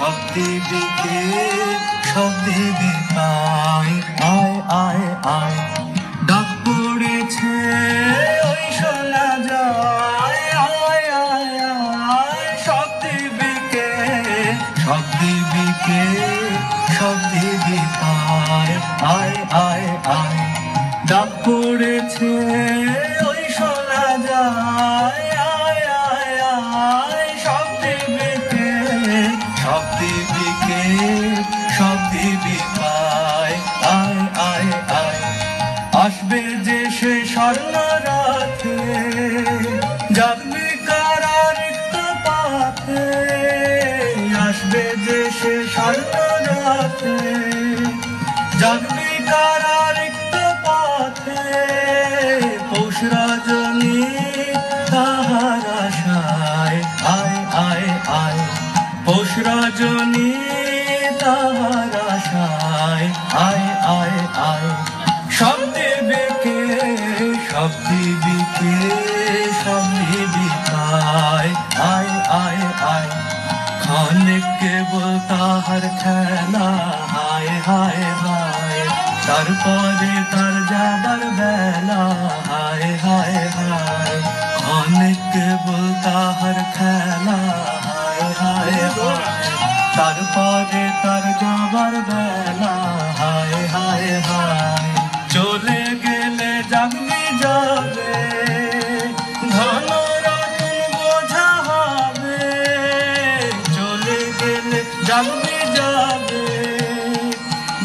সব দিবিকে সব দিবি আয় আয় আয় আয় ডাক পড়েছে ওই শোনা যায় আয় আয় আয় সব দিবিকে সব দিবিকে সব দিবি আয় আয় আয় আয় ডাক পড়েছে ওই শোনা যায় আয় আয় আয় সব দিবিকে সব দিবিকে সব দিবি আয় আয় আয় আয় আসবে যে সে স্বর্ণ রাতে জাগবে কারা রিক্ত পাতে আসবে যে সে স্বর্ণ রাতে জাগবে কারা রিক্ত পাতে পৌষ রজনী তাহার আশায় আয় আয় আয় পৌষ রজনী তাহার আশায় আয় আয় আয় সব দিবিকে সব দিবিকে সব দিবি আয় আয় আয় আয় খানিক কেবল তাহার খেলা হায় হায় হায় তারপরে তার যাবার বেলা হায় হায় হায় খানিক কেবল তাহার খেলা হায় হায় হায় তারপরে তার যাবার বেলা হায় হায় হায় চলে গেলে জাগবি যাবে ধন রতন বোঝা হবে চলে গেলে জাগবি যাবে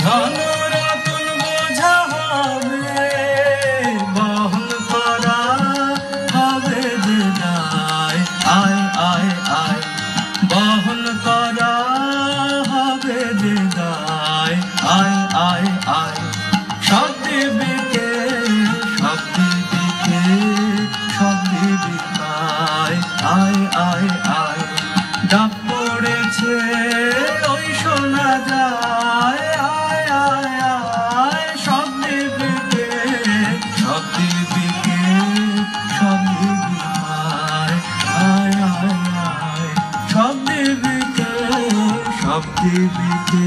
ধন রতন বোঝা হবে বহন করা হবে বিদায় আয় আয় আয় বহন করা হবে বিদায় আয় আয় আয় সব দিবিকে সব দিবিকে সব দিবি আয় আয় আয় আয় ডাক পড়েছে ওই শোনা যায় আয় আয় আয় সব দিবিকে সব দিবিকে সব দিবি আয় আয় আয় আয় সব দিবিকে সব দিবিকে